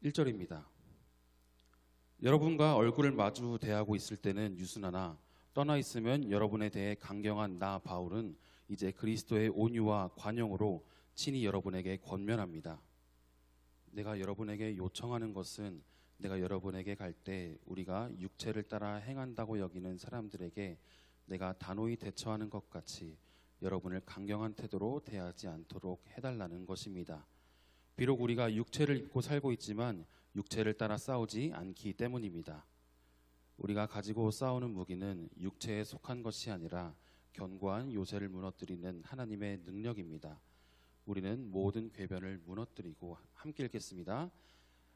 1절입니다. 여러분과 얼굴을 마주 대하고 있을 때는 유순하나 떠나 있으면 여러분에 대해 강경한 나 바울은 이제 그리스도의 온유와 관용으로 친히 여러분에게 권면합니다. 내가 여러분에게 요청하는 것은 내가 여러분에게 갈 때 우리가 육체를 따라 행한다고 여기는 사람들에게 내가 단호히 대처하는 것 같이 여러분을 강경한 태도로 대하지 않도록 해달라는 것입니다. 비록 우리가 육체를 입고 살고 있지만 육체를 따라 싸우지 않기 때문입니다. 우리가 가지고 싸우는 무기는 육체에 속한 것이 아니라 견고한 요새를 무너뜨리는 하나님의 능력입니다. 우리는 모든 궤변을 무너뜨리고 함께 읽겠습니다.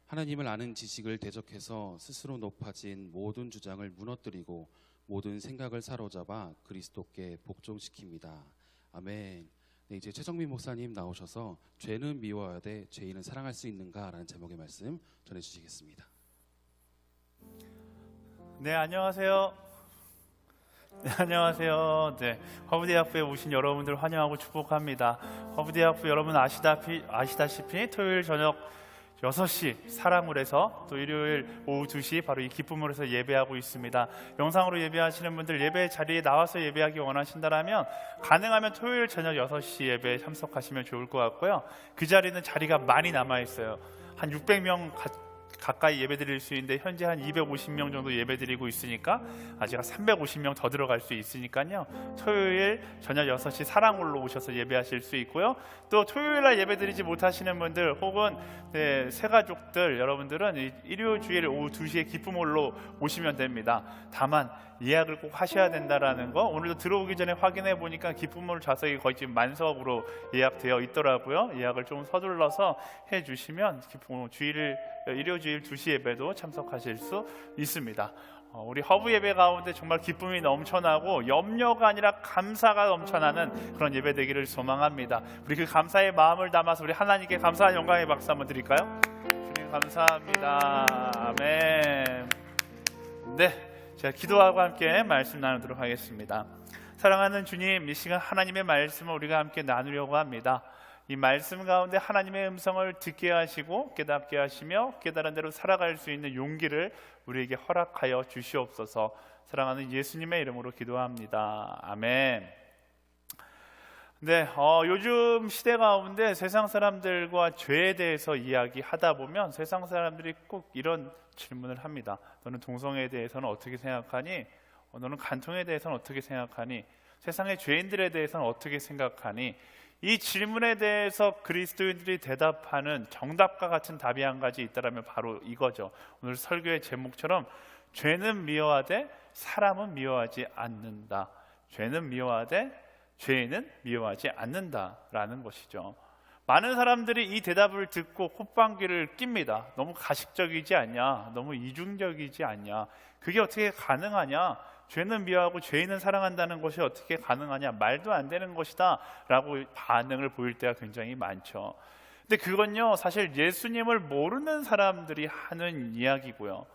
하나님을 아는 지식을 대적해서 스스로 높아진 모든 주장을 무너뜨리고 모든 생각을 사로잡아 그리스도께 복종시킵니다. 아멘. 네, 이제 최정민 목사님 나오셔서 죄는 미워야 돼, 죄인은 사랑할 수 있는가라는 제목의 말씀 전해주시겠습니다. 네, 안녕하세요. 네, 허브대학부에 오신 여러분들 환영하고 축복합니다. 허브대학부 여러분 아시다시피 토요일 저녁 6시 사랑울에서 또 일요일 오후 2시 바로 이 기쁨으로서 예배하고 있습니다. 영상으로 예배하시는 분들 예배 자리에 나와서 예배하기 원하신다면 가능하면 토요일 저녁 6시 예배에 참석하시면 좋을 것 같고요. 그 자리는 자리가 많이 남아있어요. 한 600명 가까이 예배드릴 수 있는데 현재 한 250명 정도 예배드리고 있으니까 아직 350명 더 들어갈 수 있으니까요. 토요일 저녁 6시 사랑홀로 오셔서 예배하실 수 있고요. 또 토요일날 예배드리지 못하시는 분들 혹은 새가족들 여러분들은 일요일 주일 오후 2시에 기쁨홀로 오시면 됩니다. 다만 예약을 꼭 하셔야 된다라는 거 오늘도 들어오기 전에 확인해 보니까 기쁨홀 좌석이 거의 지금 만석으로 예약되어 있더라고요. 예약을 좀 서둘러서 해주시면 기쁨홀 일요일 주일 2시 예배도 참석하실 수 있습니다. 우리 허브 예배 가운데 정말 기쁨이 넘쳐나고 염려가 아니라 감사가 넘쳐나는 그런 예배 되기를 소망합니다. 우리 그 감사의 마음을 담아서 우리 하나님께 감사한 영광의 박수 한번 드릴까요? 주님 감사합니다. 아멘. 네, 제가 기도하고 함께 말씀 나누도록 하겠습니다. 사랑하는 주님, 이 시간 하나님의 말씀을 우리가 함께 나누려고 합니다. 이 말씀 가운데 하나님의 음성을 듣게 하시고 깨닫게 하시며 깨달은 대로 살아갈 수 있는 용기를 우리에게 허락하여 주시옵소서. 사랑하는 예수님의 이름으로 기도합니다. 아멘. 네, 요즘 시대 가운데 세상 사람들과 죄에 대해서 이야기하다 보면 세상 사람들이 꼭 이런 질문을 합니다. 너는 동성애에 대해서는 어떻게 생각하니? 너는 간통에 대해서는 어떻게 생각하니? 세상의 죄인들에 대해서는 어떻게 생각하니? 이 질문에 대해서 그리스도인들이 대답하는 정답과 같은 답이 한 가지 있다면 바로 이거죠. 오늘 설교의 제목처럼 죄는 미워하되 사람은 미워하지 않는다. 죄는 미워하되 죄인은 미워하지 않는다라는 것이죠. 많은 사람들이 이 대답을 듣고 콧방귀를 낍니다. 너무 가식적이지 않냐? 너무 이중적이지 않냐? 그게 어떻게 가능하냐? 죄는 미워하고 죄인은 사랑한다는 것이 어떻게 가능하냐? 말도 안 되는 것이다 라고 반응을 보일 때가 굉장히 많죠. 근데 그건요, 사실 예수님을 모르는 사람들이 하는 이야기고요.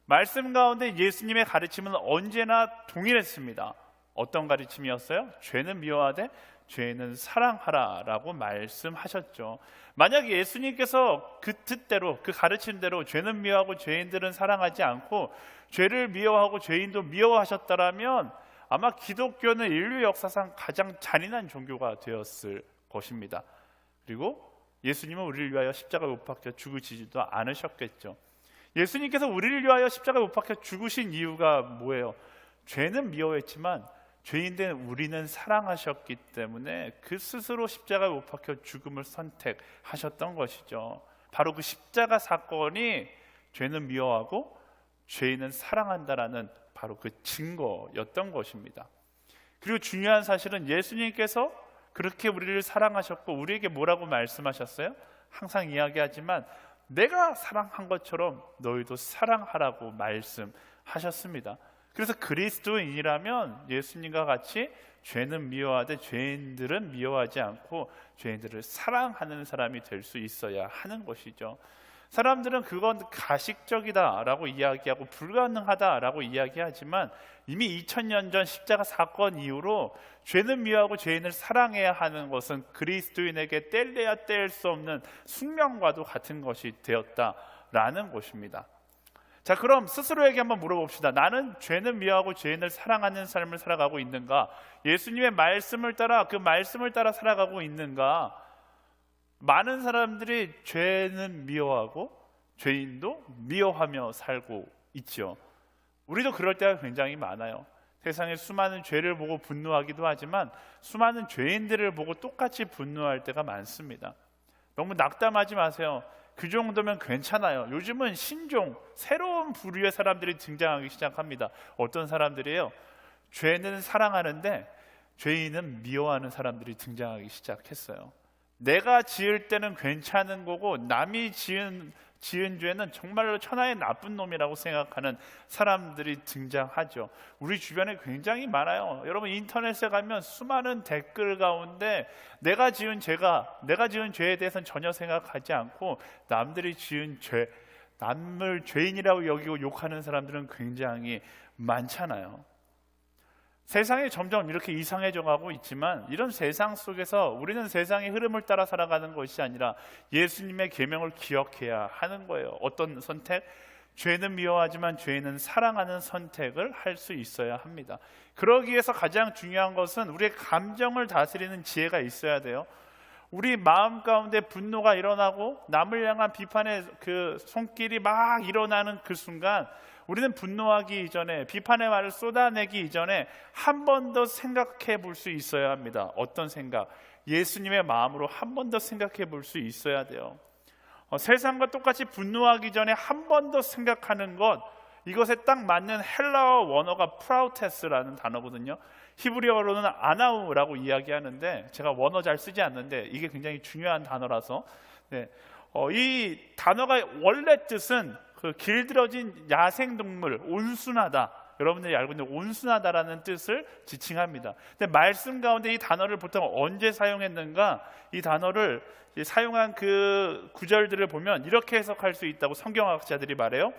말씀 가운데 예수님의 가르침은 언제나 동일했습니다. 어떤 가르침이었어요? 죄는 미워하되 죄는 사랑하라 라고 말씀하셨죠. 만약 예수님께서 그 뜻대로 그 가르침대로 죄는 미워하고 죄인들은 사랑하지 않고 죄를 미워하고 죄인도 미워하셨다면 아마 기독교는 인류 역사상 가장 잔인한 종교가 되었을 것입니다. 그리고 예수님은 우리를 위하여 십자가에 못 박혀 죽으시지도 않으셨겠죠. 예수님께서 우리를 위하여 십자가에 못 박혀 죽으신 이유가 뭐예요? 죄는 미워했지만 죄인된 우리는 사랑하셨기 때문에 그 스스로 십자가에 못 박혀 죽음을 선택하셨던 것이죠. 바로 그 십자가 사건이 죄는 미워하고 죄인은 사랑한다라는 바로 그 증거였던 것입니다. 그리고 중요한 사실은 예수님께서 그렇게 우리를 사랑하셨고 우리에게 뭐라고 말씀하셨어요? 항상 이야기하지만 내가 사랑한 것처럼 너희도 사랑하라고 말씀하셨습니다. 그래서 그리스도인이라면 예수님과 같이 죄는 미워하되 죄인들은 미워하지 않고 죄인들을 사랑하는 사람이 될 수 있어야 하는 것이죠. 사람들은 그건 가식적이다라고 이야기하고 불가능하다라고 이야기하지만 이미 2000년 전 십자가 사건 이후로 죄는 미워하고 죄인을 사랑해야 하는 것은 그리스도인에게 뗄래야 뗄 수 없는 숙명과도 같은 것이 되었다라는 것입니다. 자, 그럼 스스로에게 한번 물어봅시다. 나는 죄는 미워하고 죄인을 사랑하는 삶을 살아가고 있는가? 예수님의 말씀을 따라 그 말씀을 따라 살아가고 있는가? 많은 사람들이 죄는 미워하고 죄인도 미워하며 살고 있죠. 우리도 그럴 때가 굉장히 많아요. 세상에 수많은 죄를 보고 분노하기도 하지만 수많은 죄인들을 보고 똑같이 분노할 때가 많습니다. 너무 낙담하지 마세요. 그 정도면 괜찮아요. 요즘은 신종, 새로운 부류의 사람들이 등장하기 시작합니다. 어떤 사람들이에요? 죄는 사랑하는데 죄인은 미워하는 사람들이 등장하기 시작했어요. 내가 지을 때는 괜찮은 거고 남이 지은 죄는 정말로 천하의 나쁜 놈이라고 생각하는 사람들이 등장하죠. 우리 주변에 굉장히 많아요. 여러분 인터넷에 가면 수많은 댓글 가운데 내가 지은 죄에 대해서는 전혀 생각하지 않고 남들이 지은 죄, 남을 죄인이라고 여기고 욕하는 사람들은 굉장히 많잖아요. 세상이 점점 이렇게 이상해져 가고 있지만 이런 세상 속에서 우리는 세상의 흐름을 따라 살아가는 것이 아니라 예수님의 계명을 기억해야 하는 거예요. 어떤 선택? 죄는 미워하지만 죄인은 사랑하는 선택을 할 수 있어야 합니다. 그러기 위해서 가장 중요한 것은 우리의 감정을 다스리는 지혜가 있어야 돼요. 우리 마음 가운데 분노가 일어나고 남을 향한 비판의 그 손길이 막 일어나는 그 순간 우리는 분노하기 이전에 비판의 말을 쏟아내기 이전에 한 번 더 생각해 볼 수 있어야 합니다. 어떤 생각? 예수님의 마음으로 한 번 더 생각해 볼 수 있어야 돼요. 세상과 똑같이 분노하기 전에 한 번 더 생각하는 것, 이것에 딱 맞는 헬라어 원어가 프라우테스라는 단어거든요. 히브리어로는 아나우라고 이야기하는데 제가 원어 잘 쓰지 않는데 이게 굉장히 중요한 단어라서 이 단어가 원래 뜻은 그 길들어진 야생동물, 온순하다, 여러분들이 알고 있는 온순하다라는 뜻을 지칭합니다. 근데 말씀 가운데 이 단어를 보통 언제 사용했는가? 이 단어를 사용한 그 구절들을 보면 이렇게 해석할 수 있다고 성경학자들이 말해요.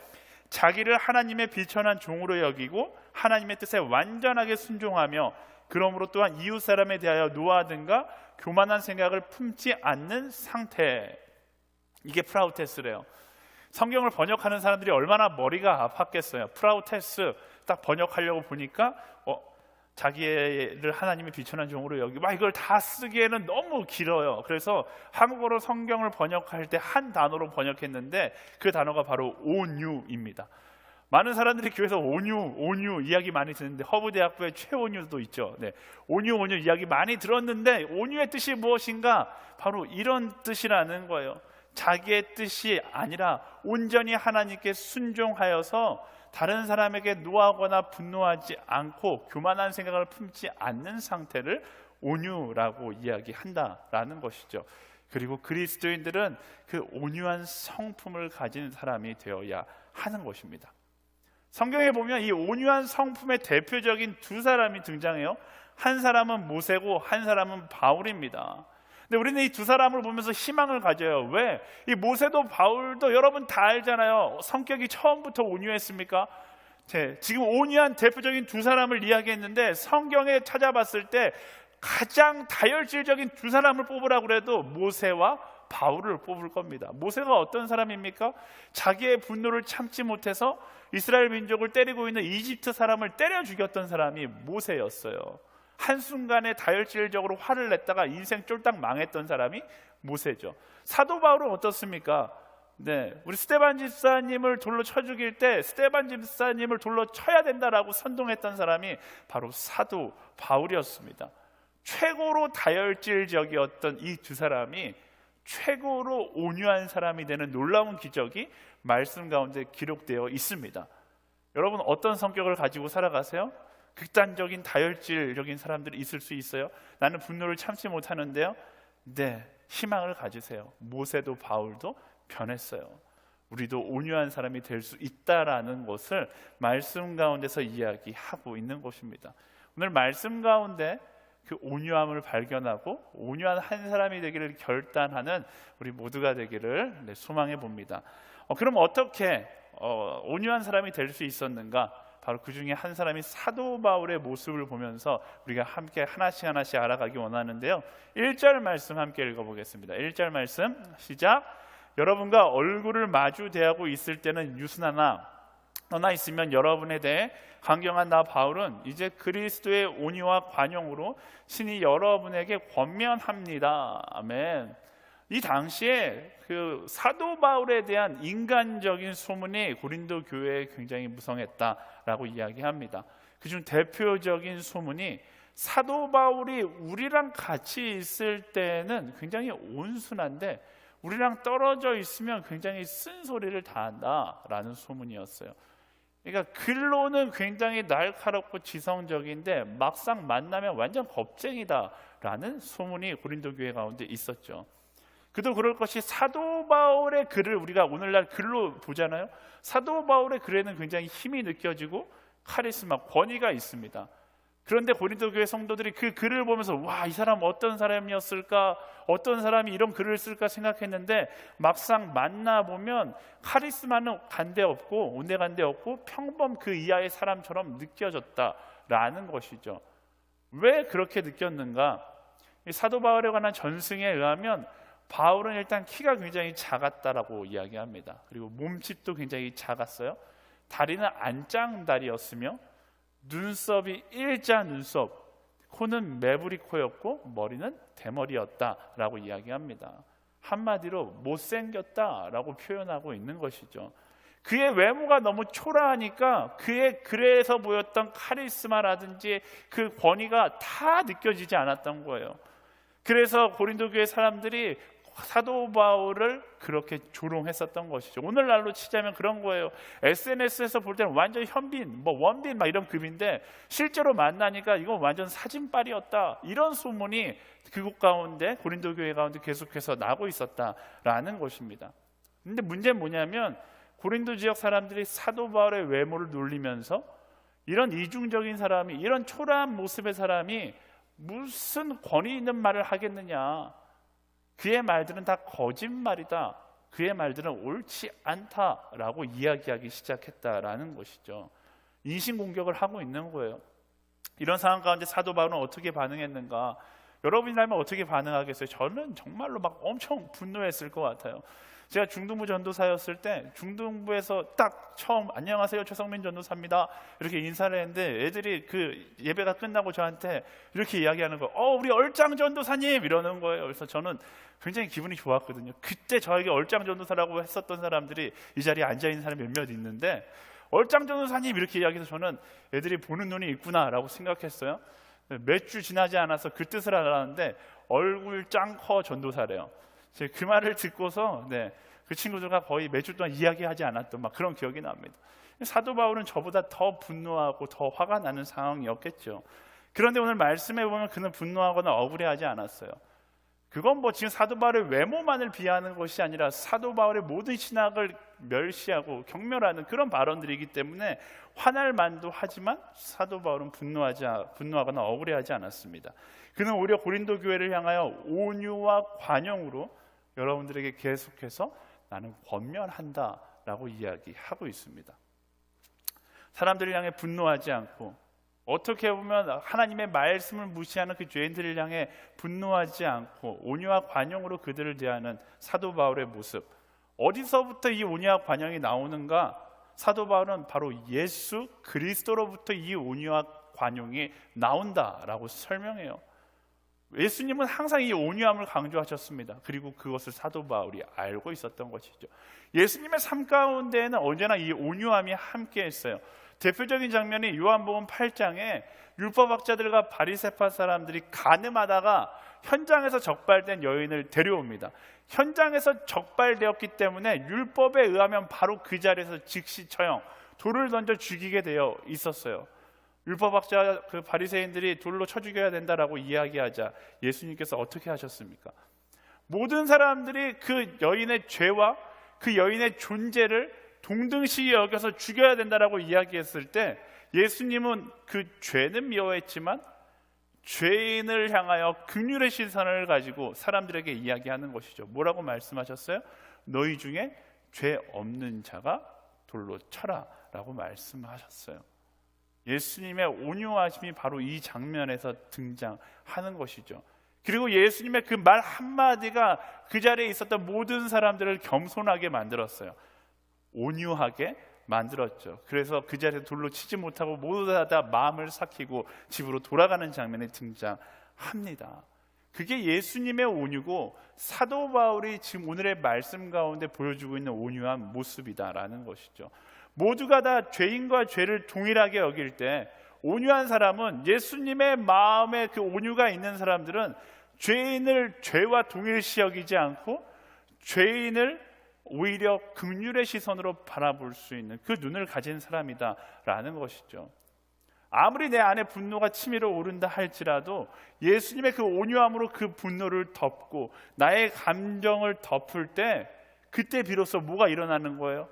자기를 하나님의 비천한 종으로 여기고 하나님의 뜻에 완전하게 순종하며 그러므로 또한 이웃 사람에 대하여 노하든가 교만한 생각을 품지 않는 상태, 이게 프라우테스래요. 성경을 번역하는 사람들이 얼마나 머리가 아팠겠어요. 프라우테스 딱 번역하려고 보니까 자기를 하나님의 비천한 종으로 여기고 이걸 다 쓰기에는 너무 길어요. 그래서 한국어로 성경을 번역할 때 한 단어로 번역했는데 그 단어가 바로 온유입니다. 많은 사람들이 교회에서 온유 이야기 많이 듣는데 허브대학부의 최온유도 있죠. 온유 이야기 많이 들었는데 온유의 뜻이 무엇인가? 바로 이런 뜻이라는 거예요. 자기의 뜻이 아니라 온전히 하나님께 순종하여서 다른 사람에게 노하거나 분노하지 않고 교만한 생각을 품지 않는 상태를 온유라고 이야기한다라는 것이죠. 그리고 그리스도인들은 그 온유한 성품을 가진 사람이 되어야 하는 것입니다. 성경에 보면 이 온유한 성품의 대표적인 두 사람이 등장해요. 한 사람은 모세고 한 사람은 바울입니다. 근데 우리는 이 두 사람을 보면서 희망을 가져요. 왜? 이 모세도 바울도 여러분 다 알잖아요. 성격이 처음부터 온유했습니까? 지금 온유한 대표적인 두 사람을 이야기했는데 성경에 찾아봤을 때 가장 다혈질적인 두 사람을 뽑으라고 해도 모세와 바울을 뽑을 겁니다. 모세가 어떤 사람입니까? 자기의 분노를 참지 못해서 이스라엘 민족을 때리고 있는 이집트 사람을 때려 죽였던 사람이 모세였어요. 한순간에 다혈질적으로 화를 냈다가 인생 쫄딱 망했던 사람이 모세죠. 사도 바울은 어떻습니까? 우리 스데반 집사님을 돌로 쳐 죽일 때 스데반 집사님을 돌로 쳐야 된다라고 선동했던 사람이 바로 사도 바울이었습니다. 최고로 다혈질적이었던 이 두 사람이 최고로 온유한 사람이 되는 놀라운 기적이 말씀 가운데 기록되어 있습니다. 여러분 어떤 성격을 가지고 살아가세요? 극단적인 다혈질적인 사람들이 있을 수 있어요. 나는 분노를 참지 못하는데요. 희망을 가지세요. 모세도 바울도 변했어요. 우리도 온유한 사람이 될 수 있다라는 것을 말씀 가운데서 이야기하고 있는 것입니다. 오늘 말씀 가운데 그 온유함을 발견하고 온유한 한 사람이 되기를 결단하는 우리 모두가 되기를 소망해 봅니다. 그럼 어떻게 온유한 사람이 될 수 있었는가? 바로 그 중에 한 사람이 사도 바울의 모습을 보면서 우리가 함께 하나씩 알아가기 원하는데요. 1절 말씀 함께 읽어보겠습니다. 1절 말씀 시작. 여러분과 얼굴을 마주 대하고 있을 때는 유순하나 떠나 있으면 여러분에 대해 강경한 나 바울은 이제 그리스도의 온유와 관용으로 신이 여러분에게 권면합니다. 아멘. 이 당시에 그 사도 바울에 대한 인간적인 소문이 고린도 교회에 굉장히 무성했다라고 이야기합니다. 그중 대표적인 소문이 사도 바울이 우리랑 같이 있을 때는 굉장히 온순한데 우리랑 떨어져 있으면 굉장히 쓴소리를 다 한다라는 소문이었어요. 그러니까 글로는 굉장히 날카롭고 지성적인데 막상 만나면 완전 겁쟁이다라는 소문이 고린도 교회 가운데 있었죠. 그도 그럴 것이 사도 바울의 글을 우리가 오늘날 글로 보잖아요. 사도 바울의 글에는 굉장히 힘이 느껴지고 카리스마, 권위가 있습니다. 그런데 고린도 교회 성도들이 그 글을 보면서 와, 이 사람 어떤 사람이었을까? 어떤 사람이 이런 글을 쓸까 생각했는데 막상 만나보면 카리스마는 간데없고 온데간데 없고 평범 그 이하의 사람처럼 느껴졌다라는 것이죠. 왜 그렇게 느꼈는가? 사도 바울에 관한 전승에 의하면 바울은 일단 키가 굉장히 작았다라고 이야기합니다. 그리고 몸집도 굉장히 작았어요. 다리는 안짱다리였으며 눈썹이 일자 눈썹, 코는 매부리 코였고 머리는 대머리였다라고 이야기합니다. 한마디로 못생겼다라고 표현하고 있는 것이죠. 그의 외모가 너무 초라하니까 그의 글에서 보였던 카리스마라든지 그 권위가 다 느껴지지 않았던 거예요. 그래서 고린도 교회 사람들이 사도 바울을 그렇게 조롱했었던 것이죠. 오늘날로 치자면 그런 거예요. SNS에서 볼 때는 완전 현빈, 원빈 막 이런 급인데 실제로 만나니까 이건 완전 사진빨이었다. 이런 소문이 그곳 가운데 고린도 교회 가운데 계속해서 나고 있었다라는 것입니다. 근데 문제는 뭐냐면 고린도 지역 사람들이 사도 바울의 외모를 놀리면서 이런 이중적인 사람이, 이런 초라한 모습의 사람이 무슨 권위 있는 말을 하겠느냐, 그의 말들은 다 거짓말이다, 그의 말들은 옳지 않다라고 이야기하기 시작했다라는 것이죠. 인신공격을 하고 있는 거예요. 이런 상황 가운데 사도 바울은 어떻게 반응했는가? 여러분이라면 어떻게 반응하겠어요? 저는 정말로 막 엄청 분노했을 것 같아요. 제가 중등부 전도사였을 때 중등부에서 딱 처음 안녕하세요 최성민 전도사입니다 이렇게 인사를 했는데 애들이 그 예배가 끝나고 저한테 이렇게 이야기하는 거예요. 우리 얼짱 전도사님 이러는 거예요. 그래서 저는 굉장히 기분이 좋았거든요. 그때 저에게 얼짱 전도사라고 했었던 사람들이 이 자리에 앉아있는 사람이 몇몇 있는데 얼짱 전도사님 이렇게 이야기해서 저는 애들이 보는 눈이 있구나라고 생각했어요. 몇 주 지나지 않아서 그 뜻을 알았는데 얼굴 짱커 전도사래요. 제가 그 말을 듣고서 그 친구들과 거의 몇 주 동안 이야기하지 않았던 막 그런 기억이 납니다. 사도 바울은 저보다 더 분노하고 더 화가 나는 상황이었겠죠. 그런데 오늘 말씀해 보면 그는 분노하거나 억울해하지 않았어요. 그건 지금 사도 바울의 외모만을 비하하는 것이 아니라 사도 바울의 모든 신학을 멸시하고 경멸하는 그런 발언들이기 때문에 화날 만도 하지만 사도 바울은 분노하거나 억울해하지 않았습니다. 그는 오히려 고린도 교회를 향하여 온유와 관용으로 여러분들에게 계속해서 나는 권면한다라고 이야기하고 있습니다. 사람들을 향해 분노하지 않고 어떻게 보면 하나님의 말씀을 무시하는 그 죄인들을 향해 분노하지 않고 온유와 관용으로 그들을 대하는 사도 바울의 모습, 어디서부터 이 온유와 관용이 나오는가? 사도 바울은 바로 예수 그리스도로부터 이 온유와 관용이 나온다라고 설명해요. 예수님은 항상 이 온유함을 강조하셨습니다. 그리고 그것을 사도 바울이 알고 있었던 것이죠. 예수님의 삶 가운데에는 언제나 이 온유함이 함께했어요. 대표적인 장면이 요한복음 8장에 율법학자들과 바리새파 사람들이 간음하다가 현장에서 적발된 여인을 데려옵니다. 현장에서 적발되었기 때문에 율법에 의하면 바로 그 자리에서 즉시 처형, 돌을 던져 죽이게 되어 있었어요. 율법학자 그 바리새인들이 돌로 쳐 죽여야 된다라고 이야기하자 예수님께서 어떻게 하셨습니까? 모든 사람들이 그 여인의 죄와 그 여인의 존재를 동등시히 여겨서 죽여야 된다라고 이야기했을 때 예수님은 그 죄는 미워했지만 죄인을 향하여 긍휼의 시선을 가지고 사람들에게 이야기하는 것이죠. 뭐라고 말씀하셨어요? 너희 중에 죄 없는 자가 돌로 쳐라 라고 말씀하셨어요. 예수님의 온유하심이 바로 이 장면에서 등장하는 것이죠. 그리고 예수님의 그 말 한마디가 그 자리에 있었던 모든 사람들을 겸손하게 만들었어요. 온유하게 만들었죠. 그래서 그 자리에 돌로 치지 못하고 모두 다 마음을 삭히고 집으로 돌아가는 장면이 등장합니다. 그게 예수님의 온유고 사도 바울이 지금 오늘의 말씀 가운데 보여주고 있는 온유한 모습이다라는 것이죠. 모두가 다 죄인과 죄를 동일하게 여길 때 온유한 사람은, 예수님의 마음에 그 온유가 있는 사람들은 죄인을 죄와 동일시 여기지 않고 죄인을 오히려 긍휼의 시선으로 바라볼 수 있는 그 눈을 가진 사람이다라는 것이죠. 아무리 내 안에 분노가 치밀어 오른다 할지라도 예수님의 그 온유함으로 그 분노를 덮고 나의 감정을 덮을 때, 그때 비로소 뭐가 일어나는 거예요?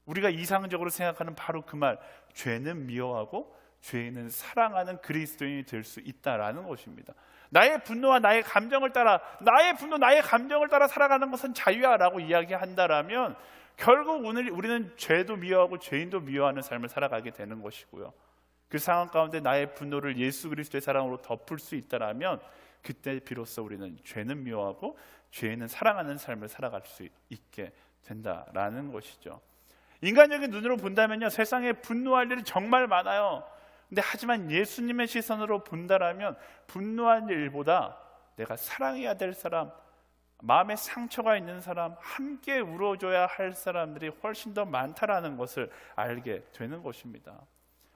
우리가 이상적으로 생각하는 바로 그 말, 죄는 미워하고 죄인은 사랑하는 그리스도인이 될 수 있다라는 것입니다. 나의 분노와 나의 감정을 따라, 나의 분노, 나의 감정을 따라 살아가는 것은 자유야라고 이야기한다라면 결국 오늘 우리는 죄도 미워하고 죄인도 미워하는 삶을 살아가게 되는 것이고요. 그 상황 가운데 나의 분노를 예수 그리스도의 사랑으로 덮을 수 있다라면 그때 비로소 우리는 죄는 미워하고 죄인은 사랑하는 삶을 살아갈 수 있게 된다라는 것이죠. 인간적인 눈으로 본다면요, 세상에 분노할 일이 정말 많아요. 근데 하지만 예수님의 시선으로 본다라면 분노한 일보다 내가 사랑해야 될 사람, 마음에 상처가 있는 사람, 함께 울어줘야 할 사람들이 훨씬 더 많다라는 것을 알게 되는 것입니다.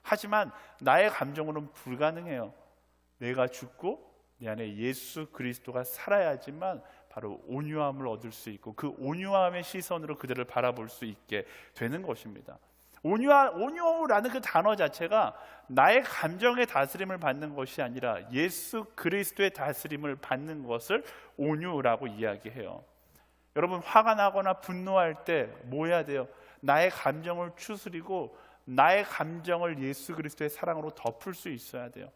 하지만 나의 감정으로는 불가능해요. 내가 죽고 내 안에 예수 그리스도가 살아야지만 바로 온유함을 얻을 수 있고 그 온유함의 시선으로 그들을 바라볼 수 있게 되는 것입니다. 온유라는 그 단어 자체가 나의 감정의 다스림을 받는 것이 아니라 예수 그리스도의 다스림을 받는 것을 온유라고 이야기해요. 여러분, 화가 나거나 분노할 때 뭐 해야 돼요? 나의 감정을 추스리고 나의 감정을 예수 그리스도의 사랑으로 덮을 수 있어야 돼요.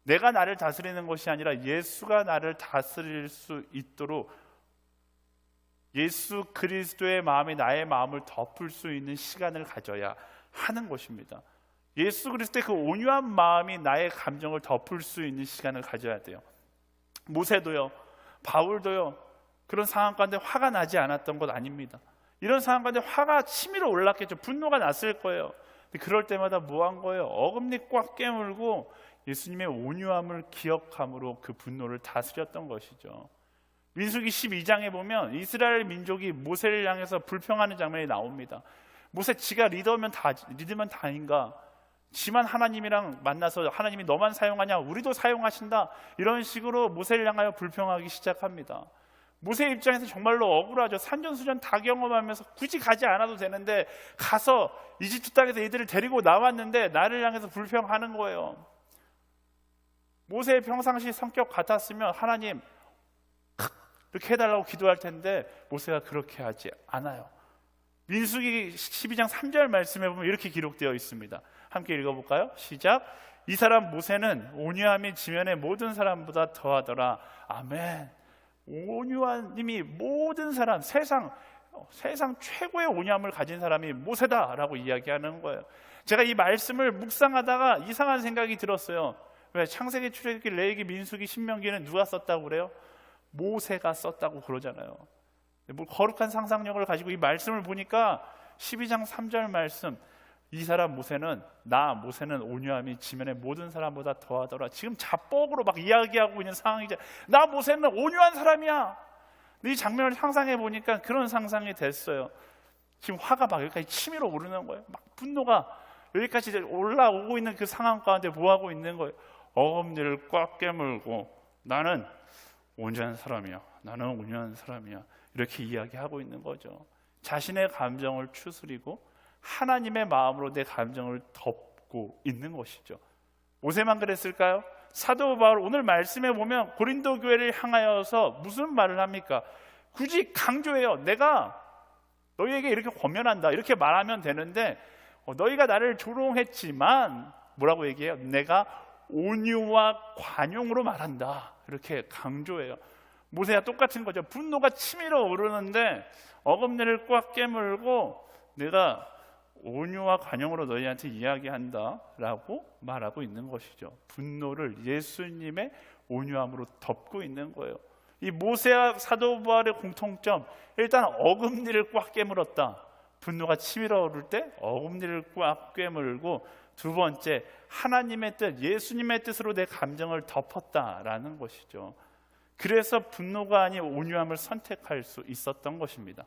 내가 나를 다스리는 것이 아니라 예수가 나를 다스릴 수 있도록 예수 그리스도의 마음이 나의 마음을 덮을 수 있는 시간을 가져야 하는 것입니다. 예수 그리스도의 그 온유한 마음이 나의 감정을 덮을 수 있는 시간을 가져야 돼요. 모세도요, 바울도요, 그런 상황 가운데 화가 나지 않았던 것 아닙니다. 이런 상황 가운데 화가 치밀어 올랐겠죠. 분노가 났을 거예요. 그럴 때마다 뭐 한 거예요? 어금니 꽉 깨물고 예수님의 온유함을 기억함으로 그 분노를 다스렸던 것이죠. 민수기 12장에 보면 이스라엘 민족이 모세를 향해서 불평하는 장면이 나옵니다. 모세, 지가 리더면 다인가? 지만 하나님이랑 만나서 하나님이 너만 사용하냐? 우리도 사용하신다. 이런 식으로 모세를 향하여 불평하기 시작합니다. 모세 입장에서 정말로 억울하죠. 산전수전 다 경험하면서 굳이 가지 않아도 되는데 가서 이집트 땅에서 얘들을 데리고 나왔는데 나를 향해서 불평하는 거예요. 모세의 평상시 성격 같았으면 하나님 이렇게 해달라고 기도할 텐데 모세가 그렇게 하지 않아요. 민수기 12장 3절 말씀에 보면 이렇게 기록되어 있습니다. 함께 읽어볼까요? 시작. 이 사람 모세는 온유함이 지면의 모든 사람보다 더하더라. 아멘. 온유한 님이 모든 사람, 세상 최고의 온유함을 가진 사람이 모세다라고 이야기하는 거예요. 제가 이 말씀을 묵상하다가 이상한 생각이 들었어요. 왜? 창세기, 출애굽기, 레위기, 민수기, 신명기는 누가 썼다고 그래요? 모세가 썼다고 그러잖아요. 뭐 거룩한 상상력을 가지고 이 말씀을 보니까 12장 3절 말씀, 이 사람 모세는 온유함이 지면의 모든 사람보다 더하더라. 지금 자뻑으로 막 이야기하고 있는 상황이죠. 나 모세는 온유한 사람이야. 이 장면을 상상해 보니까 그런 상상이 됐어요. 지금 화가 막 여기까지 치밀어 오르는 거예요. 막 분노가 여기까지 올라오고 있는 그 상황 가운데 뭐 하고 있는 거예요? 어금니를 꽉 깨물고 나는 온유한 사람이야. 나는 온유한 사람이야. 이렇게 이야기하고 있는 거죠. 자신의 감정을 추스리고 하나님의 마음으로 내 감정을 덮고 있는 것이죠. 모세만 그랬을까요? 사도 바울 오늘 말씀에 보면 고린도 교회를 향하여서 무슨 말을 합니까? 굳이 강조해요. 내가 너희에게 이렇게 권면한다 이렇게 말하면 되는데 너희가 나를 조롱했지만 뭐라고 얘기해요? 내가 온유와 관용으로 말한다. 이렇게 강조해요. 모세와 똑같은 거죠. 분노가 치밀어 오르는데 어금니를 꽉 깨물고 내가 온유와 관용으로 너희한테 이야기한다 라고 말하고 있는 것이죠. 분노를 예수님의 온유함으로 덮고 있는 거예요. 이 모세와 사도 바울의 공통점, 일단 어금니를 꽉 깨물었다. 분노가 치밀어 오를 때 어금니를 꽉 깨물고, 두 번째, 하나님의 뜻, 예수님의 뜻으로 내 감정을 덮었다라는 것이죠. 그래서 분노가 아닌 온유함을 선택할 수 있었던 것입니다.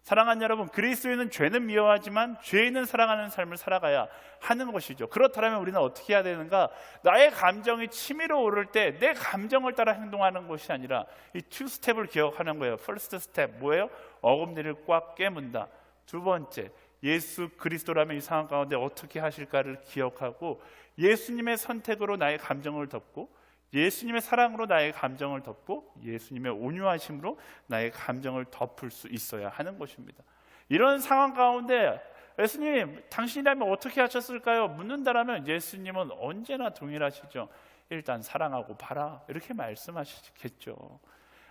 사랑하는 여러분, 그리스도인은 죄는 미워하지만 죄인은 사랑하는 삶을 살아가야 하는 것이죠. 그렇다면 우리는 어떻게 해야 되는가? 나의 감정이 치밀어 오를 때 내 감정을 따라 행동하는 것이 아니라 이 투 스텝을 기억하는 거예요. 퍼스트 스텝 뭐예요? 어금니를 꽉 깨문다. 두 번째, 예수 그리스도라면 이 상황 가운데 어떻게 하실까를 기억하고 예수님의 선택으로 나의 감정을 덮고, 예수님의 사랑으로 나의 감정을 덮고, 예수님의 온유하심으로 나의 감정을 덮을 수 있어야 하는 것입니다. 이런 상황 가운데 예수님 당신이라면 어떻게 하셨을까요? 묻는다라면 예수님은 언제나 동일하시죠. 일단 사랑하고 봐라, 이렇게 말씀하시겠죠.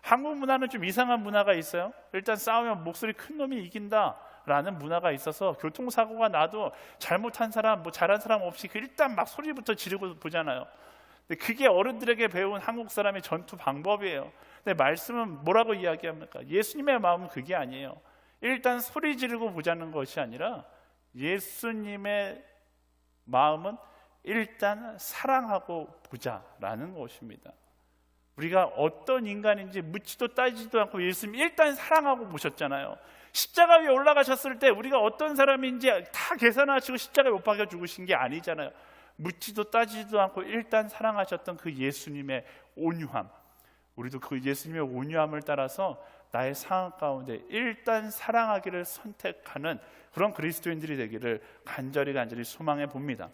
한국 문화는 좀 이상한 문화가 있어요. 일단 싸우면 목소리 큰 놈이 이긴다 라는 문화가 있어서 교통사고가 나도 잘못한 사람, 잘한 사람 없이 일단 막 소리부터 지르고 보잖아요. 근데 그게 어른들에게 배운 한국 사람의 전투 방법이에요. 근데 말씀은 뭐라고 이야기합니까? 예수님의 마음은 그게 아니에요. 일단 소리 지르고 보자는 것이 아니라 예수님의 마음은 일단 사랑하고 보자라는 것입니다. 우리가 어떤 인간인지 묻지도 따지지도 않고 예수님 일단 사랑하고 보셨잖아요. 십자가 위에 올라가셨을 때 우리가 어떤 사람인지 다 계산하시고 십자가에 못 박혀 죽으신 게 아니잖아요. 묻지도 따지지도 않고 일단 사랑하셨던 그 예수님의 온유함, 우리도 그 예수님의 온유함을 따라서 나의 상황 가운데 일단 사랑하기를 선택하는 그런 그리스도인들이 되기를 간절히 소망해 봅니다.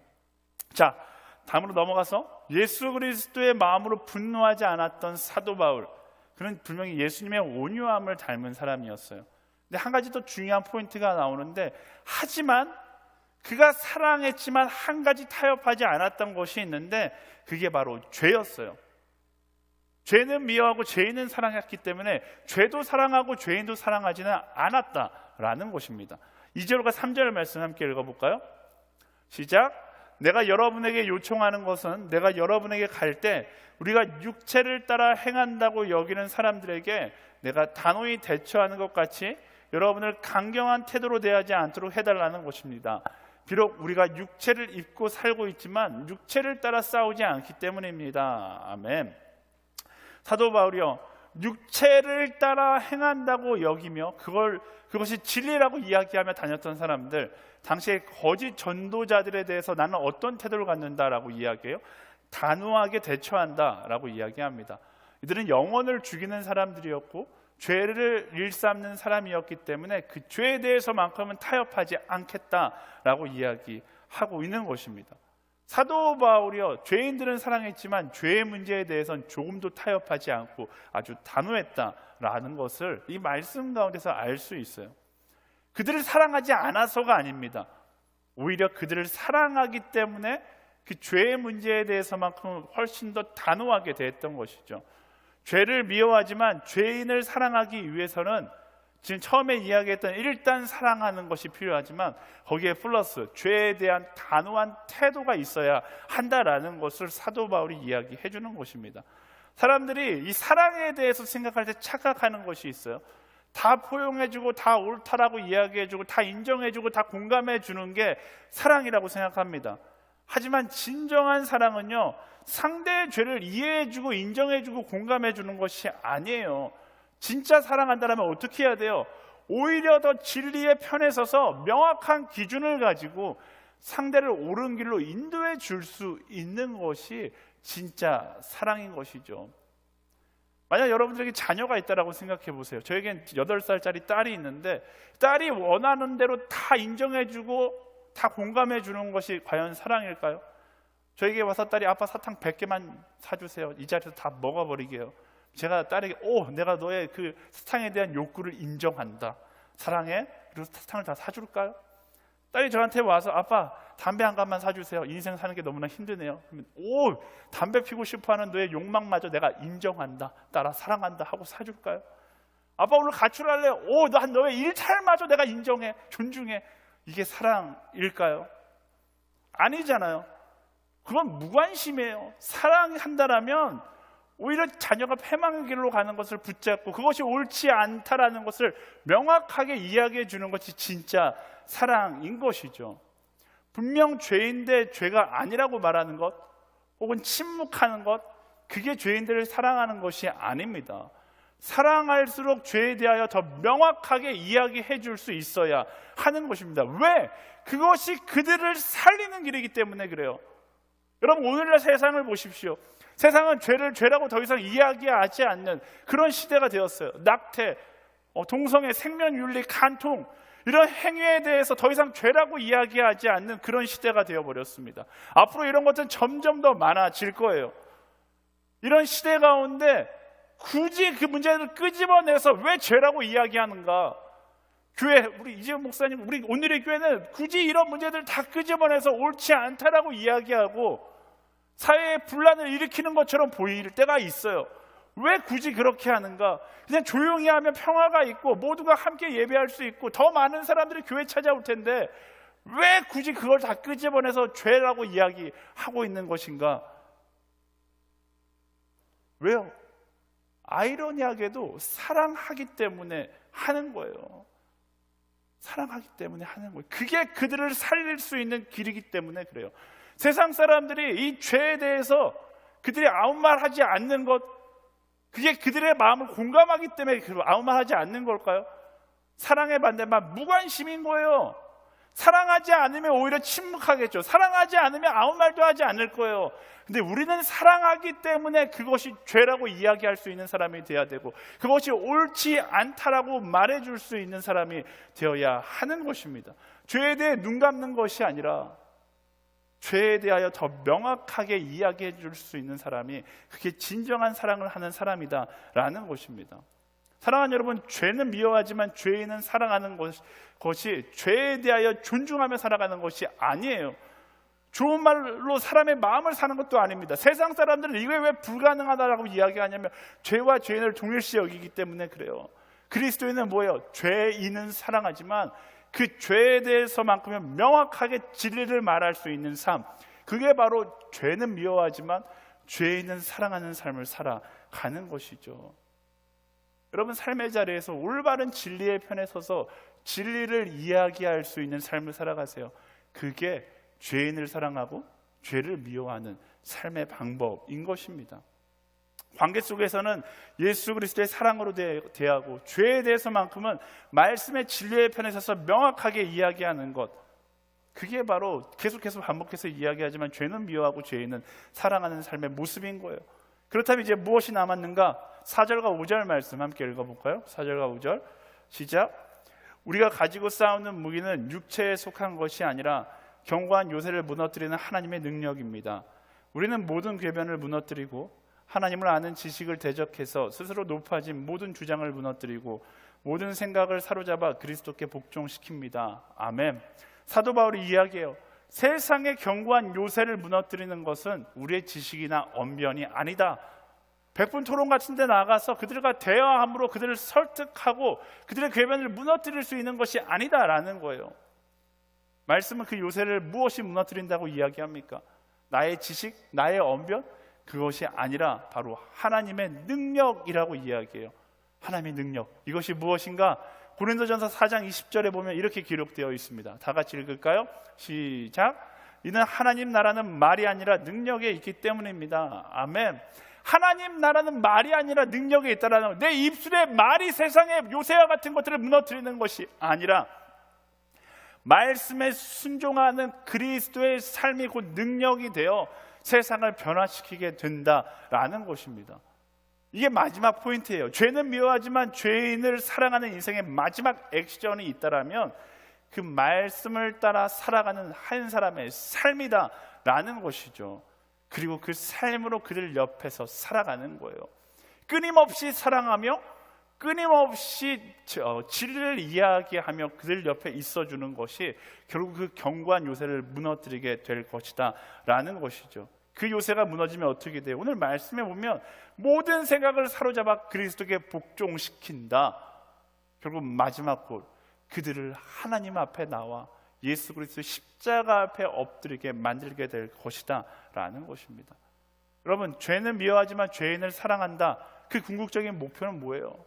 자, 다음으로 넘어가서 예수 그리스도의 마음으로 분노하지 않았던 사도 바울, 그는 분명히 예수님의 온유함을 닮은 사람이었어요. 근데 한 가지 더 중요한 포인트가 나오는데, 하지만 그가 사랑했지만 한 가지 타협하지 않았던 것이 있는데 그게 바로 죄였어요. 죄는 미워하고 죄인은 사랑했기 때문에 죄도 사랑하고 죄인도 사랑하지는 않았다라는 것입니다. 2절과 3절 말씀 함께 읽어볼까요? 시작. 내가 여러분에게 요청하는 것은 내가 여러분에게 갈 때 우리가 육체를 따라 행한다고 여기는 사람들에게 내가 단호히 대처하는 것 같이 여러분을 강경한 태도로 대하지 않도록 해달라는 것입니다. 비록 우리가 육체를 입고 살고 있지만 육체를 따라 싸우지 않기 때문입니다. 아멘. 사도 바울이요, 육체를 따라 행한다고 여기며 그것이 진리라고 이야기하며 다녔던 사람들, 당시에 거짓 전도자들에 대해서 나는 어떤 태도를 갖는다라고 이야기해요? 단호하게 대처한다라고 이야기합니다. 이들은 영혼을 죽이는 사람들이었고 죄를 일삼는 사람이었기 때문에 그 죄에 대해서만큼은 타협하지 않겠다라고 이야기하고 있는 것입니다. 사도 바울이요, 죄인들은 사랑했지만 죄의 문제에 대해서는 조금도 타협하지 않고 아주 단호했다라는 것을 이 말씀 가운데서 알 수 있어요. 그들을 사랑하지 않아서가 아닙니다. 오히려 그들을 사랑하기 때문에 그 죄의 문제에 대해서만큼 훨씬 더 단호하게 됐던 것이죠. 죄를 미워하지만 죄인을 사랑하기 위해서는 지금 처음에 이야기했던 일단 사랑하는 것이 필요하지만 거기에 플러스 죄에 대한 단호한 태도가 있어야 한다라는 것을 사도 바울이 이야기해 주는 것입니다. 사람들이 이 사랑에 대해서 생각할 때 착각하는 것이 있어요. 다 포용해주고 다 옳다라고 이야기해주고 다 인정해주고 다 공감해주는 게 사랑이라고 생각합니다. 하지만 진정한 사랑은요, 상대의 죄를 이해해주고 인정해주고 공감해주는 것이 아니에요. 진짜 사랑한다면 어떻게 해야 돼요? 오히려 더 진리의 편에 서서 명확한 기준을 가지고 상대를 옳은 길로 인도해 줄 수 있는 것이 진짜 사랑인 것이죠. 만약 여러분들에게 자녀가 있다라고 생각해 보세요. 저에겐 8살짜리 딸이 있는데 딸이 원하는 대로 다 인정해주고 다 공감해주는 것이 과연 사랑일까요? 저에게 와서 딸이 아빠 사탕 100개만 사주세요. 이 자리에서 다 먹어버리게요. 제가 딸에게 내가 너의 그 사탕에 대한 욕구를 인정한다, 사랑해, 그래서 사탕을 다 사줄까요? 딸이 저한테 와서 아빠 담배 한 갑만 사주세요. 인생 사는 게 너무나 힘드네요. 그러면 오, 담배 피고 싶어하는 너의 욕망마저 내가 인정한다, 따라 사랑한다 하고 사줄까요? 아빠 오늘 가출할래? 오, 너의 일탈마저 내가 인정해, 존중해. 이게 사랑일까요? 아니잖아요. 그건 무관심이에요. 사랑한다라면 오히려 자녀가 패망의 길로 가는 것을 붙잡고 그것이 옳지 않다라는 것을 명확하게 이야기해 주는 것이 진짜 사랑인 것이죠. 분명 죄인데 죄가 아니라고 말하는 것, 혹은 침묵하는 것, 그게 죄인들을 사랑하는 것이 아닙니다. 사랑할수록 죄에 대하여 더 명확하게 이야기해 줄 수 있어야 하는 것입니다. 왜? 그것이 그들을 살리는 길이기 때문에 그래요. 여러분, 오늘날 세상을 보십시오. 세상은 죄를 죄라고 더 이상 이야기하지 않는 그런 시대가 되었어요. 낙태, 동성애, 생명윤리, 간통, 이런 행위에 대해서 더 이상 죄라고 이야기하지 않는 그런 시대가 되어버렸습니다. 앞으로 이런 것들은 점점 더 많아질 거예요. 이런 시대 가운데 굳이 그 문제를 끄집어내서 왜 죄라고 이야기하는가? 교회, 우리 이재훈 목사님, 우리 오늘의 교회는 굳이 이런 문제들을 다 끄집어내서 옳지 않다라고 이야기하고 사회에 분란을 일으키는 것처럼 보일 때가 있어요. 왜 굳이 그렇게 하는가? 그냥 조용히 하면 평화가 있고 모두가 함께 예배할 수 있고 더 많은 사람들이 교회 찾아올 텐데 왜 굳이 그걸 다 끄집어내서 죄라고 이야기하고 있는 것인가? 왜요? 아이러니하게도 사랑하기 때문에 하는 거예요. 사랑하기 때문에 하는 거예요. 그게 그들을 살릴 수 있는 길이기 때문에 그래요. 세상 사람들이 이 죄에 대해서 그들이 아무 말 하지 않는 것, 그게 그들의 마음을 공감하기 때문에 아무 말 하지 않는 걸까요? 사랑의 반대만 무관심인 거예요. 사랑하지 않으면 오히려 침묵하겠죠. 사랑하지 않으면 아무 말도 하지 않을 거예요. 근데 우리는 사랑하기 때문에 그것이 죄라고 이야기할 수 있는 사람이 되어야 되고 그것이 옳지 않다라고 말해줄 수 있는 사람이 되어야 하는 것입니다. 죄에 대해 눈 감는 것이 아니라 죄에 대하여 더 명확하게 이야기해 줄 수 있는 사람이 그게 진정한 사랑을 하는 사람이다라는 것입니다. 사랑하는 여러분, 죄는 미워하지만 죄인은 사랑하는 것이 죄에 대하여 존중하며 살아가는 것이 아니에요. 좋은 말로 사람의 마음을 사는 것도 아닙니다. 세상 사람들은 이게 왜 불가능하다라고 이야기하냐면 죄와 죄인을 동일시 여기기 때문에 그래요. 그리스도인은 뭐예요? 죄인은 사랑하지만 그 죄에 대해서만큼은 명확하게 진리를 말할 수 있는 삶, 그게 바로 죄는 미워하지만 죄인은 사랑하는 삶을 살아가는 것이죠. 여러분, 삶의 자리에서 올바른 진리의 편에 서서 진리를 이야기할 수 있는 삶을 살아가세요. 그게 죄인을 사랑하고 죄를 미워하는 삶의 방법인 것입니다. 관계 속에서는 예수 그리스도의 사랑으로 대하고 죄에 대해서만큼은 말씀의 진리의 편에 서서 명확하게 이야기하는 것, 그게 바로 계속해서 반복해서 이야기하지만 죄는 미워하고 죄인은 사랑하는 삶의 모습인 거예요. 그렇다면 이제 무엇이 남았는가? 4절과 5절 말씀 함께 읽어볼까요? 4절과 5절 시작. 우리가 가지고 싸우는 무기는 육체에 속한 것이 아니라 견고한 요새를 무너뜨리는 하나님의 능력입니다. 우리는 모든 궤변을 무너뜨리고 하나님을 아는 지식을 대적해서 스스로 높아진 모든 주장을 무너뜨리고 모든 생각을 사로잡아 그리스도께 복종시킵니다. 아멘. 사도 바울이 이야기해요. 세상의 견고한 요새를 무너뜨리는 것은 우리의 지식이나 언변이 아니다. 백분 토론 같은 데 나가서 그들과 대화함으로 그들을 설득하고 그들의 궤변을 무너뜨릴 수 있는 것이 아니다라는 거예요. 말씀은 그 요새를 무엇이 무너뜨린다고 이야기합니까? 나의 지식, 나의 언변? 그것이 아니라 바로 하나님의 능력이라고 이야기해요. 하나님의 능력. 이것이 무엇인가? 고린도전서 4장 20절에 보면 이렇게 기록되어 있습니다. 다 같이 읽을까요? 시작. 이는 하나님 나라는 말이 아니라 능력에 있기 때문입니다. 아멘. 하나님 나라는 말이 아니라 능력에 있다라는 것. 내 입술의 말이 세상의 요새와 같은 것들을 무너뜨리는 것이 아니라 말씀에 순종하는 그리스도의 삶이 곧 능력이 되어 세상을 변화시키게 된다라는 것입니다. 이게 마지막 포인트예요. 죄는 미워하지만 죄인을 사랑하는 인생의 마지막 액션이 있다라면 그 말씀을 따라 살아가는 한 사람의 삶이다라는 것이죠. 그리고 그 삶으로 그들 옆에서 살아가는 거예요. 끊임없이 사랑하며 끊임없이 진리를 이야기하며 그들 옆에 있어주는 것이 결국 그 견고한 요새를 무너뜨리게 될 것이다 라는 것이죠. 그 요새가 무너지면 어떻게 돼요? 오늘 말씀에 보면 모든 생각을 사로잡아 그리스도께 복종시킨다. 결국 마지막 곳, 그들을 하나님 앞에 나와 예수 그리스도 십자가 앞에 엎드리게 만들게 될 것이다 라는 것입니다. 여러분, 죄는 미워하지만 죄인을 사랑한다. 그 궁극적인 목표는 뭐예요?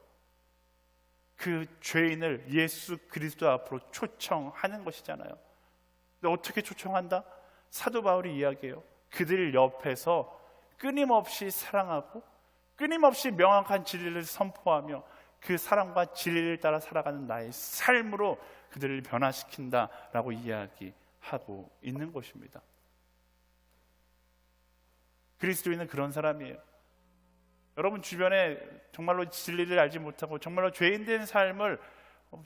그 죄인을 예수 그리스도 앞으로 초청하는 것이잖아요. 근데 어떻게 초청한다? 사도 바울이 이야기해요. 그들 옆에서 끊임없이 사랑하고 끊임없이 명확한 진리를 선포하며 그 사랑과 진리를 따라 살아가는 나의 삶으로 그들을 변화시킨다라고 이야기하고 있는 것입니다. 그리스도인은 그런 사람이에요. 여러분 주변에 정말로 진리를 알지 못하고 정말로 죄인된 삶을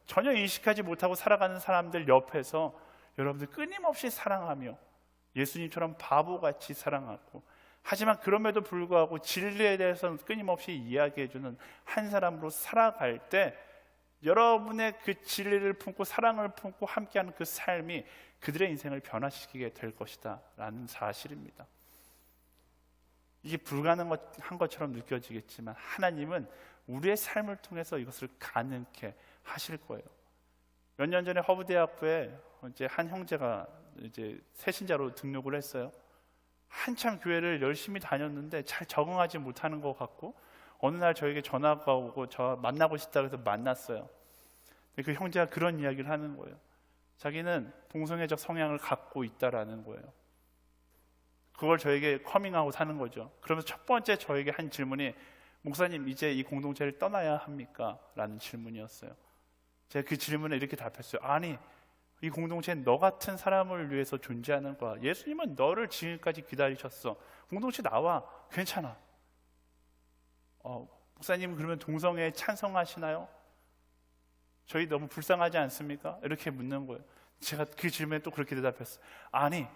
전혀 인식하지 못하고 살아가는 사람들 옆에서 여러분들 끊임없이 사랑하며 예수님처럼 바보같이 사랑하고, 하지만 그럼에도 불구하고 진리에 대해서는 끊임없이 이야기해주는 한 사람으로 살아갈 때 여러분의 그 진리를 품고 사랑을 품고 함께하는 그 삶이 그들의 인생을 변화시키게 될 것이다 라는 사실입니다. 이게 불가능한 것처럼 느껴지겠지만 하나님은 우리의 삶을 통해서 이것을 가능케 하실 거예요. 몇 년 전에 허브대학교에 이제 한 형제가 이제 새신자로 등록을 했어요. 한참 교회를 열심히 다녔는데 잘 적응하지 못하는 것 같고, 어느 날 저에게 전화가 오고 저 만나고 싶다고 해서 만났어요. 근데 그 형제가 그런 이야기를 하는 거예요. 자기는 동성애적 성향을 갖고 있다라는 거예요. 그걸 저에게 커밍아웃 하는 거죠. 그러면서 첫 번째 저에게 한 질문이, 목사님 이제 이 공동체를 떠나야 합니까? 라는 질문이었어요. 제가 그 질문에 이렇게 답했어요. 아니, 이 공동체는 너 같은 사람을 위해서 존재하는 거야. 예수님은 너를 지금까지 기다리셨어. 공동체 나와. 괜찮아. 목사님 그러면 동성애에 찬성하시나요? 저희 너무 불쌍하지 않습니까? 이렇게 묻는 거예요. 제가 그 질문에 또 그렇게 대답했어요. 아니,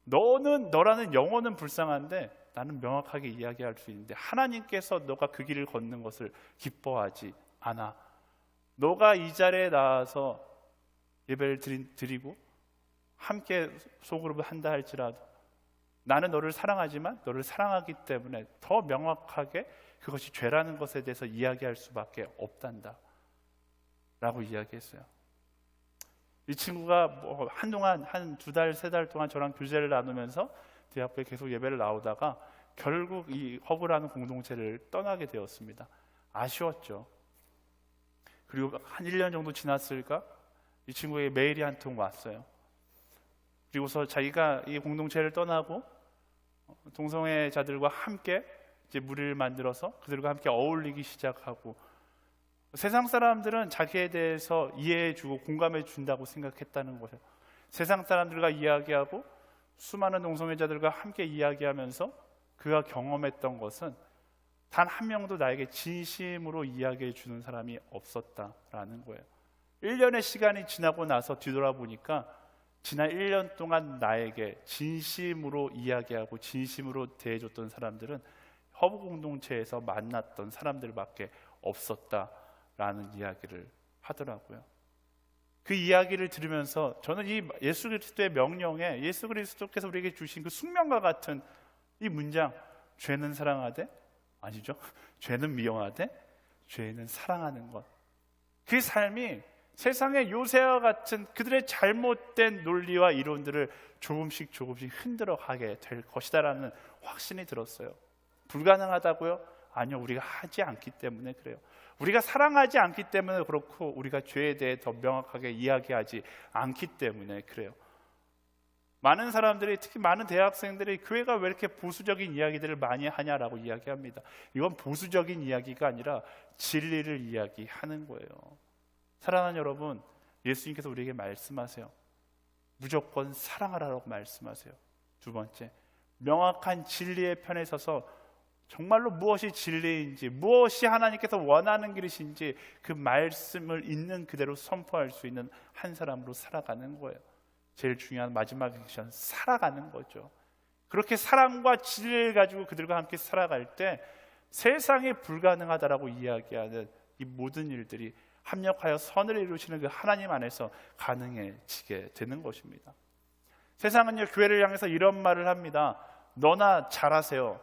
너라는 영혼은 불쌍한데 나는 명확하게 이야기할 수 있는데 하나님께서 너가 그 길을 걷는 것을 기뻐하지 않아. 너가 이 자리에 나와서 예배를 드리고 함께 소그룹을 한다 할지라도 나는 너를 사랑하지만 너를 사랑하기 때문에 더 명확하게 그것이 죄라는 것에 대해서 이야기할 수밖에 없단다 라고 이야기했어요. 이 친구가 한동안 한 2달, 3달 동안 저랑 교제를 나누면서 대학교에 계속 예배를 나오다가 결국 이 허브라는 공동체를 떠나게 되었습니다. 아쉬웠죠. 그리고 한 1년 정도 지났을까? 이 친구에게 메일이 한 통 왔어요. 그리고서 자기가 이 공동체를 떠나고 동성애자들과 함께 이제 무리를 만들어서 그들과 함께 어울리기 시작하고, 세상 사람들은 자기에 대해서 이해해주고 공감해준다고 생각했다는 거예요. 세상 사람들과 이야기하고 수많은 동성애자들과 함께 이야기하면서 그가 경험했던 것은 단 한 명도 나에게 진심으로 이야기해주는 사람이 없었다라는 거예요. 1년의 시간이 지나고 나서 뒤돌아보니까 지난 1년 동안 나에게 진심으로 이야기하고 진심으로 대해줬던 사람들은 허브 공동체에서 만났던 사람들밖에 없었다라는 이야기를 하더라고요. 그 이야기를 들으면서 저는 이 예수 그리스도의 명령에 예수 그리스도께서 우리에게 주신 그 숙명과 같은 이 문장, 죄는 사랑하되, 아니죠, 죄는 미워하되 죄는 사랑하는 것, 그 삶이 세상의 요새와 같은 그들의 잘못된 논리와 이론들을 조금씩 흔들어 가게 될 것이다라는 확신이 들었어요. 불가능하다고요? 아니요, 우리가 하지 않기 때문에 그래요. 우리가 사랑하지 않기 때문에 그렇고, 우리가 죄에 대해 더 명확하게 이야기하지 않기 때문에 그래요. 많은 사람들이, 특히 많은 대학생들이 교회가 왜 이렇게 보수적인 이야기들을 많이 하냐라고 이야기합니다. 이건 보수적인 이야기가 아니라 진리를 이야기하는 거예요. 사랑하는 여러분, 예수님께서 우리에게 말씀하세요. 무조건 사랑하라고 말씀하세요. 두 번째, 명확한 진리의 편에 서서 정말로 무엇이 진리인지, 무엇이 하나님께서 원하는 길이신지 그 말씀을 있는 그대로 선포할 수 있는 한 사람으로 살아가는 거예요. 제일 중요한 마지막 액션, 살아가는 거죠. 그렇게 사랑과 진리를 가지고 그들과 함께 살아갈 때 세상에 불가능하다라고 이야기하는 이 모든 일들이 합력하여 선을 이루시는 그 하나님 안에서 가능해지게 되는 것입니다. 세상은요, 교회를 향해서 이런 말을 합니다. 너나 잘하세요.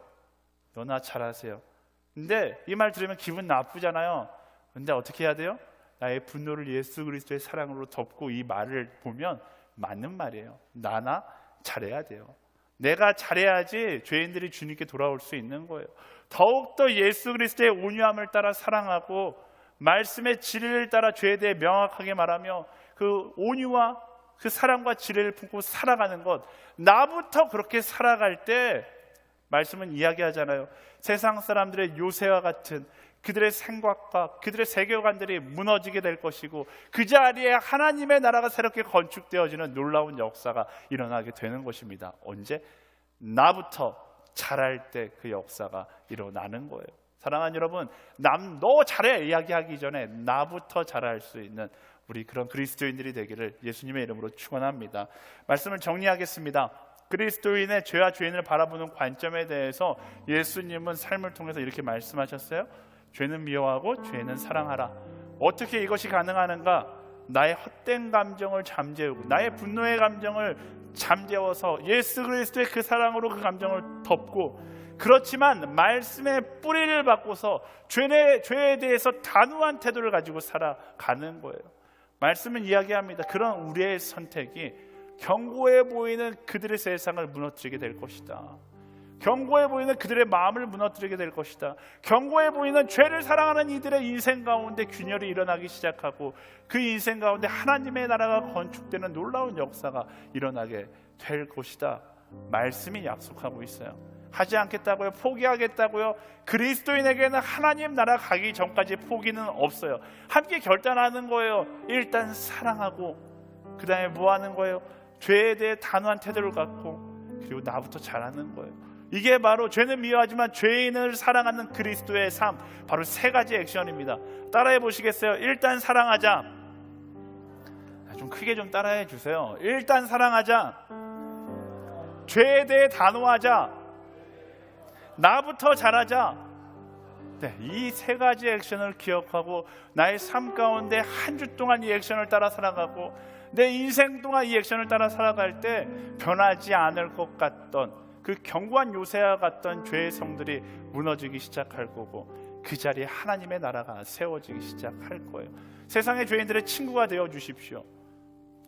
너나 잘하세요. 근데 이 말 들으면 기분 나쁘잖아요. 근데 어떻게 해야 돼요? 나의 분노를 예수 그리스도의 사랑으로 덮고 이 말을 보면 맞는 말이에요. 나나 잘해야 돼요. 내가 잘해야지 죄인들이 주님께 돌아올 수 있는 거예요. 더욱더 예수 그리스도의 온유함을 따라 사랑하고 말씀의 진리를 따라 죄에 대해 명확하게 말하며 그 온유와 그 사랑과 진리를 품고 살아가는 것, 나부터 그렇게 살아갈 때 말씀은 이야기하잖아요. 세상 사람들의 요새와 같은 그들의 생각과 그들의 세계관들이 무너지게 될 것이고 그 자리에 하나님의 나라가 새롭게 건축되어지는 놀라운 역사가 일어나게 되는 것입니다. 언제? 나부터 잘할 때 그 역사가 일어나는 거예요. 사랑하는 여러분, 너 잘해 이야기하기 전에 나부터 잘할 수 있는 우리 그런 그리스도인들이 되기를 예수님의 이름으로 축원합니다. 말씀을 정리하겠습니다. 그리스도인의 죄와 죄인을 바라보는 관점에 대해서 예수님은 삶을 통해서 이렇게 말씀하셨어요. 죄는 미워하고 죄는 사랑하라. 어떻게 이것이 가능하는가? 나의 헛된 감정을 잠재우고 나의 분노의 감정을 잠재워서 예수 그리스도의 그 사랑으로 그 감정을 덮고, 그렇지만 말씀의 뿌리를 바꿔서 죄에 대해서 단호한 태도를 가지고 살아가는 거예요. 말씀은 이야기합니다. 그런 우리의 선택이 견고해 보이는 그들의 세상을 무너뜨리게 될 것이다. 견고해 보이는 그들의 마음을 무너뜨리게 될 것이다. 견고해 보이는 죄를 사랑하는 이들의 인생 가운데 균열이 일어나기 시작하고 그 인생 가운데 하나님의 나라가 건축되는 놀라운 역사가 일어나게 될 것이다. 말씀이 약속하고 있어요. 하지 않겠다고요? 포기하겠다고요? 그리스도인에게는 하나님 나라 가기 전까지 포기는 없어요. 함께 결단하는 거예요. 일단 사랑하고 그 다음에 뭐 하는 거예요? 죄에 대해 단호한 태도를 갖고 그리고 나부터 잘하는 거예요. 이게 바로 죄는 미워하지만 죄인을 사랑하는 그리스도의 삶, 바로 세 가지 액션입니다. 따라해 보시겠어요? 일단 사랑하자. 좀 크게 좀 따라해 주세요. 일단 사랑하자. 죄에 대해 단호하자. 나부터 잘하자. 네, 이 세 가지 액션을 기억하고 나의 삶 가운데 한 주 동안 이 액션을 따라 살아가고 내 인생 동안 이 액션을 따라 살아갈 때 변하지 않을 것 같던 그 견고한 요새와 같던 죄의 성들이 무너지기 시작할 거고 그 자리에 하나님의 나라가 세워지기 시작할 거예요. 세상의 죄인들의 친구가 되어 주십시오.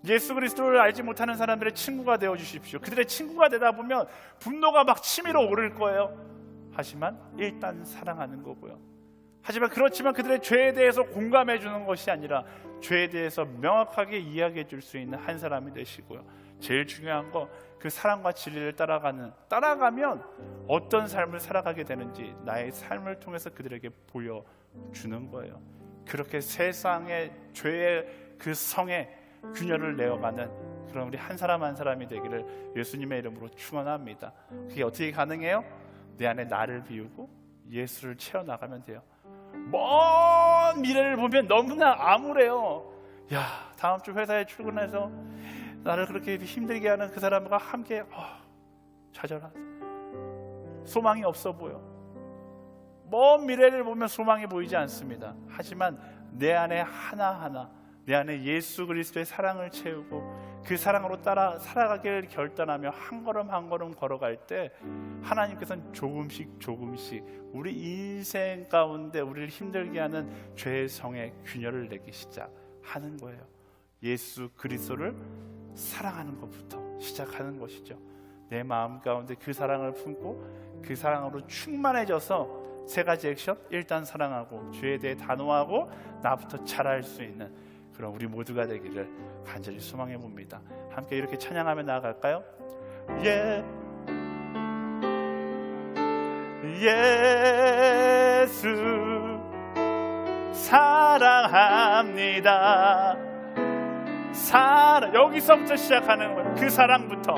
예수 그리스도를 알지 못하는 사람들의 친구가 되어 주십시오. 그들의 친구가 되다 보면 분노가 막 치밀어 오를 거예요. 하지만 일단 사랑하는 거고요. 하지만 그렇지만 그들의 죄에 대해서 공감해 주는 것이 아니라 죄에 대해서 명확하게 이야기해 줄 수 있는 한 사람이 되시고요. 제일 중요한 거, 그 사랑과 진리를 따라가면 어떤 삶을 살아가게 되는지 나의 삶을 통해서 그들에게 보여주는 거예요. 그렇게 세상의 죄의 그 성에 균열을 내어가는 그런 우리 한 사람 한 사람이 되기를 예수님의 이름으로 축원합니다. 그게 어떻게 가능해요? 내 안에 나를 비우고 예수를 채워나가면 돼요. 먼 미래를 보면 너무나 암울해요. 야, 다음 주 회사에 출근해서 나를 그렇게 힘들게 하는 그 사람과 함께 좌절하다. 소망이 없어 보여. 먼 미래를 보면 소망이 보이지 않습니다. 하지만 내 안에 하나하나 내 안에 예수 그리스도의 사랑을 채우고 그 사랑으로 따라 살아가기를 결단하며 한 걸음 한 걸음 걸어갈 때 하나님께서는 조금씩 우리 인생 가운데 우리를 힘들게 하는 죄의 성에 균열을 내기 시작하는 거예요. 예수 그리스도를 사랑하는 것부터 시작하는 것이죠. 내 마음 가운데 그 사랑을 품고 그 사랑으로 충만해져서 세 가지 액션, 일단 사랑하고 죄에 대해 단호하고 나부터 잘할 수 있는 그런 우리 모두가 되기를 간절히 소망해 봅니다. 함께 이렇게 찬양하며 나아갈까요? 예수 사랑합니다. 여기서부터 시작하는 거예요. 그 사랑부터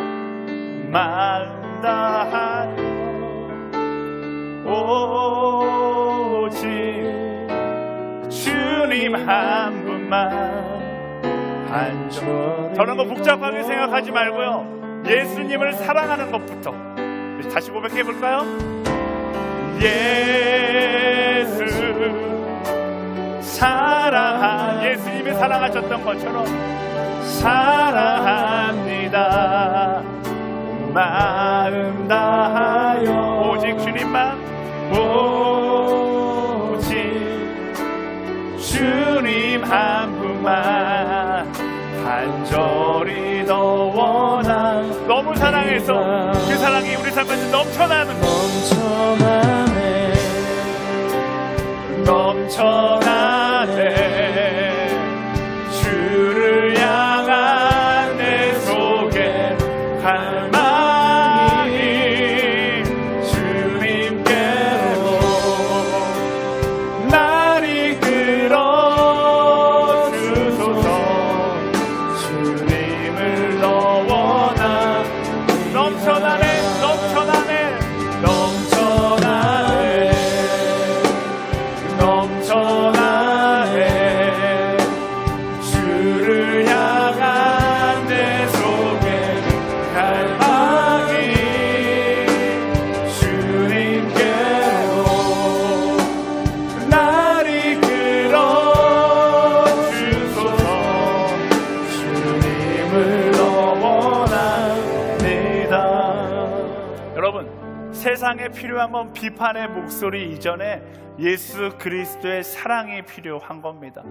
마음 다하여 오직 주님 한 분만 저런 거 복잡하게 생각하지 말고요, 예수님을 사랑하는 것부터 다시 고백해 볼까요? 예수 예수님이 사랑하셨던 것처럼 사랑합니다. 마음 다하여 오직 주님만, 오직 주님 한 분만 간절히 더 원하. 너무 사랑해서 그 사랑이 우리 삶에서 넘쳐나네. 주를 향한 내 속에 갈망이 주님께로 날 이끌어 주소서. 주님을 더 원하. 넘쳐나네 주를 향한 내 속에 갈망이 주님께로 날 이끌어 주소서. 주님을 더 원합니다. 여러분, 세상에 필요한 건 비판의 목소리 이전에 예수 그리스도의 사랑이 필요한 겁니다.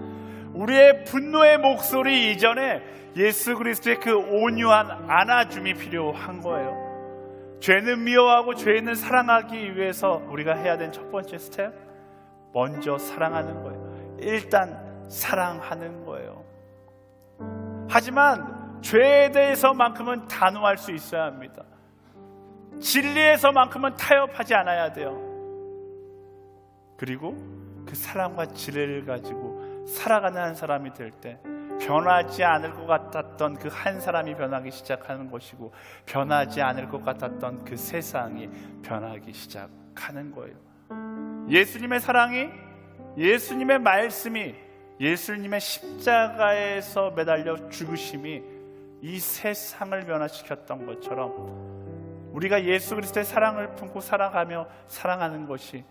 우리의 분노의 목소리 이전에 예수 그리스도의 그 온유한 안아줌이 필요한 거예요. 죄는 미워하고 죄인은 사랑하기 위해서 우리가 해야 되는 첫 번째 스텝, 먼저 사랑하는 거예요. 일단 사랑하는 거예요. 하지만 죄에 대해서만큼은 단호할 수 있어야 합니다. 진리에서만큼은 타협하지 않아야 돼요. 그리고 그 사랑과 진리를 가지고 살아가는 한 사람이 될 때 변하지 않을 것 같았던 그 한 사람이 변하기 시작하는 것이고, 변하지 않을 것 같았던 그 세상이 변하기 시작하는 거예요. 예수님의 사랑이, 예수님의 말씀이, 예수님의 십자가에서 매달려 죽으심이 이 세상을 변화시켰던 것처럼 우리가 예수 그리스도의 사랑을 품고 살아가며 사랑하는 것이,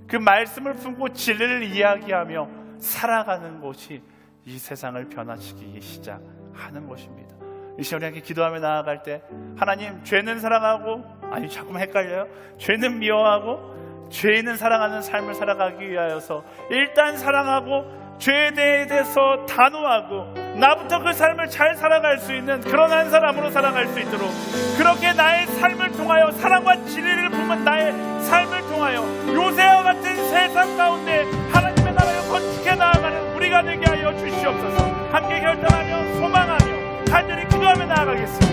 그 말씀을 품고 진리를 이야기하며 살아가는 것이 이 세상을 변화시키기 시작하는 것입니다. 이 시간에 이렇게 기도하며 나아갈 때, 하나님, 죄는 사랑하고, 아니 자꾸만 헷갈려요. 죄는 미워하고 죄인은 사랑하는 삶을 살아가기 위하여서 일단 사랑하고 죄에 대해서 단호하고 나부터 그 삶을 잘 살아갈 수 있는 그런 한 사람으로 살아갈 수 있도록, 그렇게 나의 삶을 통하여 사랑과 진리를 품은 나의 삶을 통하여 요새와 같은 세상 가운데 하나님의 나라를 건축해 나아가는 우리가 되게 하여 주시옵소서. 함께 결단하며 소망하며 간절히 기도하며 나아가겠습니다.